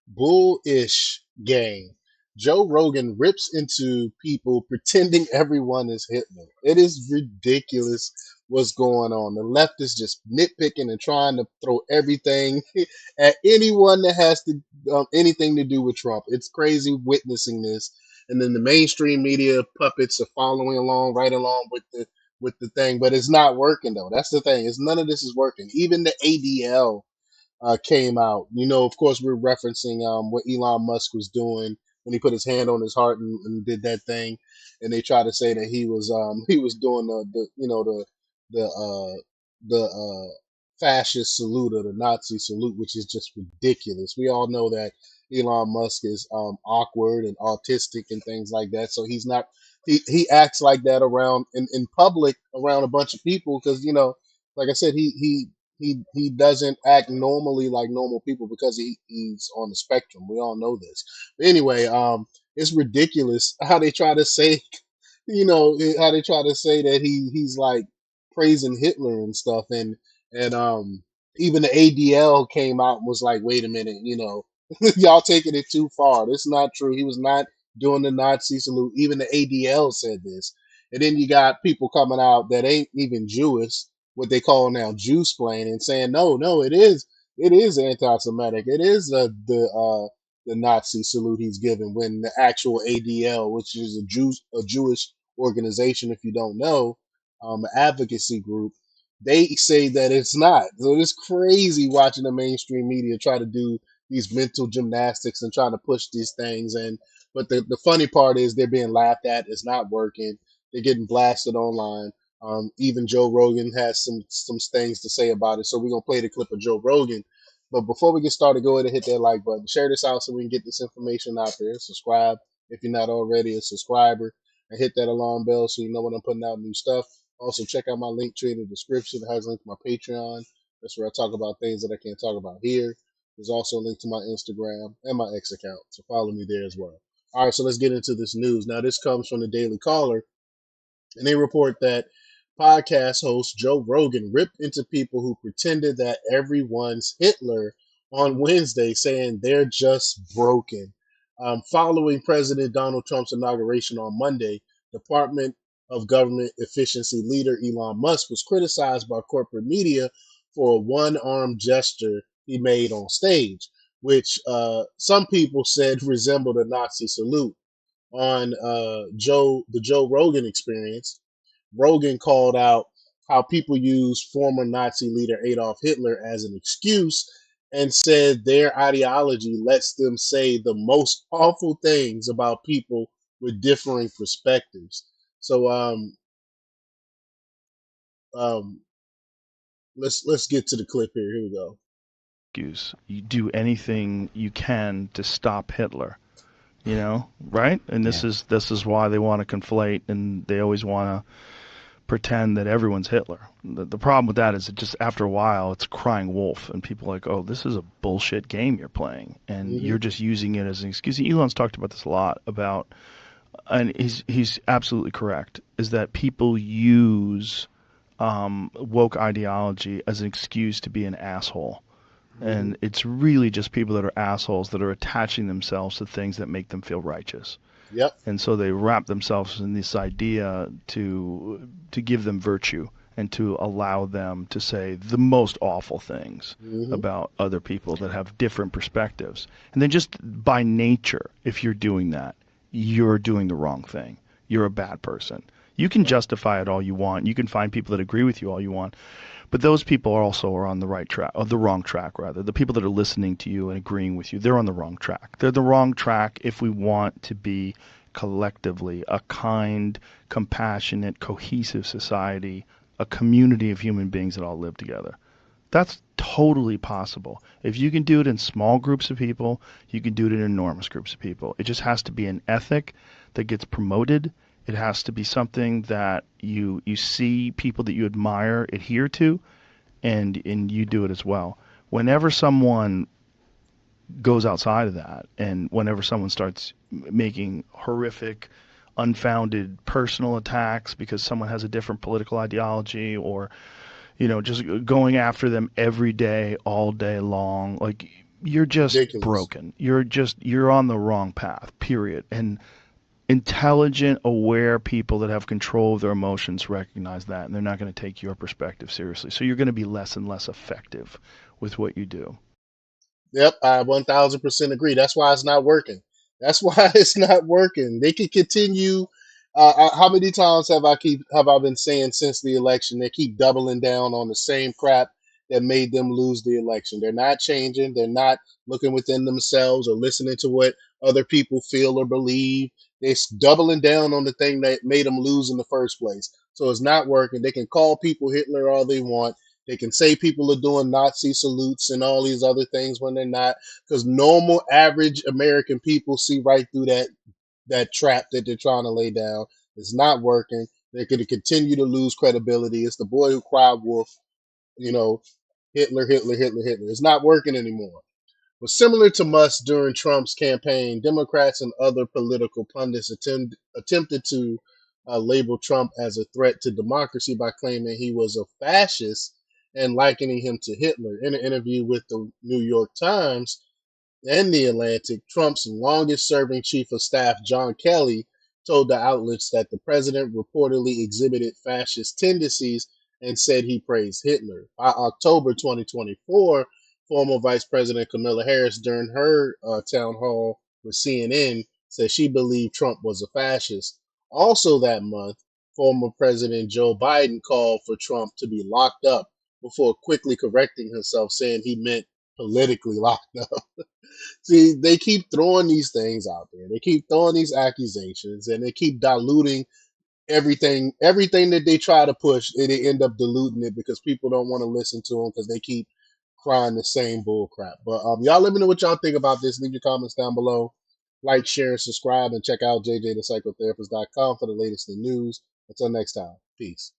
Bullish game. Joe Rogan rips into people pretending everyone is Hitler. It is ridiculous what's going on. The left is just nitpicking and trying to throw everything at anyone that has to anything to do with Trump. It's crazy witnessing this, and then the mainstream media puppets are following along, right along with the thing. But it's not working though. That's the thing. Is none of this is working. Even the ADL came out. Of course, we're referencing what Elon Musk was doing when he put his hand on his heart and did that thing, and they tried to say that he was doing the fascist salute or the Nazi salute, which is just ridiculous. We all know that Elon Musk is awkward and autistic and things like that, so he's not. He acts like that around in public around a bunch of people because like I said, he doesn't act normally like normal people because he's on the spectrum. We all know this. But anyway, it's ridiculous how they try to say, how they try to say that he's like praising Hitler and stuff, and even the ADL came out and was like, wait a minute, y'all taking it too far. That's not true. He was not doing the Nazi salute. Even the ADL said this. And then you got people coming out that ain't even Jewish, what they call now Jew splaining, saying no, it is anti-Semitic. It is the Nazi salute he's giving when the actual ADL, which is a Jewish organization, if you don't know, advocacy group, they say that it's not. So it's crazy watching the mainstream media try to do these mental gymnastics and trying to push these things. And but the funny part is they're being laughed at. It's not working. They're getting blasted online. Even Joe Rogan has some things to say about it. So we're gonna play the clip of Joe Rogan. But before we get started, go ahead and hit that like button. Share this out so we can get this information out there. Subscribe if you're not already a subscriber, and hit that alarm bell so you know when I'm putting out new stuff. Also, check out my link tree in the description. It has a link to my Patreon. That's where I talk about things that I can't talk about here. There's also a link to my Instagram and my X account, so follow me there as well. All right, so let's get into this news. Now, this comes from the Daily Caller, and they report that podcast host Joe Rogan ripped into people who pretended that everyone's Hitler on Wednesday, saying they're just broken. Following President Donald Trump's inauguration on Monday, Department of Government Efficiency leader Elon Musk was criticized by corporate media for a one-arm gesture he made on stage, which some people said resembled a Nazi salute. On the Joe Rogan Experience, Rogan called out how people use former Nazi leader Adolf Hitler as an excuse and said their ideology lets them say the most awful things about people with differing perspectives. So um, let's get to the clip here. Here we go. Excuse. You do anything you can to stop Hitler, right? And Yeah. this is why they want to conflate, and they always want to pretend that everyone's Hitler. The problem with that is that just after a while, it's a crying wolf, and people are like, oh, this is a bullshit game you're playing, and Hmm. you're just using it as an excuse. Elon's talked about this a lot about, and he's absolutely correct, is that people use woke ideology as an excuse to be an asshole. Hmm. And it's really just people that are assholes that are attaching themselves to things that make them feel righteous. Yep. And so they wrap themselves in this idea to give them virtue and to allow them to say the most awful things Hmm. about other people that have different perspectives. And then just by nature, if you're doing that, you're doing the wrong thing. You're a bad person. You can Right. justify it all you want. You can find people that agree with you all you want. But those people are on the right track, or the wrong track rather. The people that are listening to you and agreeing with you, they're on the wrong track. They're the wrong track if we want to be collectively a kind, compassionate, cohesive society, a community of human beings that all live together. That's totally possible. If you can do it in small groups of people, you can do it in enormous groups of people. It just has to be an ethic that gets promoted. It has to be something that you see people that you admire adhere to, and you do it as well. Whenever someone goes outside of that, and whenever someone starts making horrific, unfounded personal attacks because someone has a different political ideology, or just going after them every day, all day long. Like, you're just Ridiculous. broken. You're on the wrong path. Period. And intelligent, aware people that have control of their emotions recognize that, and they're not going to take your perspective seriously. So you're going to be less and less effective with what you do. Yep, I 1000% agree. That's why it's not working. That's why it's not working. They could continue. How many times have I been saying since the election? They keep doubling down on the same crap that made them lose the election. They're not changing. They're not looking within themselves or listening to what other people feel or believe. They're doubling down on the thing that made them lose in the first place. So it's not working. They can call people Hitler all they want. They can say people are doing Nazi salutes and all these other things when they're not, because normal, average American people see right through that trap that they're trying to lay down. It's not working. They're going to continue to lose credibility. It's the boy who cried wolf, you know, Hitler, Hitler, Hitler, Hitler. It's not working anymore. But similar to Musk during Trump's campaign, Democrats and other political pundits attempted to label Trump as a threat to democracy by claiming he was a fascist and likening him to Hitler. In an interview with the New York Times, and the Atlantic, Trump's longest serving chief of staff, John Kelly, told the outlets that the president reportedly exhibited fascist tendencies and said he praised Hitler. By October 2024, former Vice President Kamala Harris, during her town hall with CNN, said she believed Trump was a fascist. Also that month, former President Joe Biden called for Trump to be locked up before quickly correcting himself, saying he meant politically locked up. See, they keep throwing these things out there. They keep throwing these accusations, and they keep diluting everything that they try to push. They end up diluting it because people don't want to listen to them because they keep crying the same bull crap. But y'all let me know what y'all think about this. Leave your comments down below. Like, share, and subscribe, and check out jjthepsychotherapist.com for the latest in news. Until next time, peace.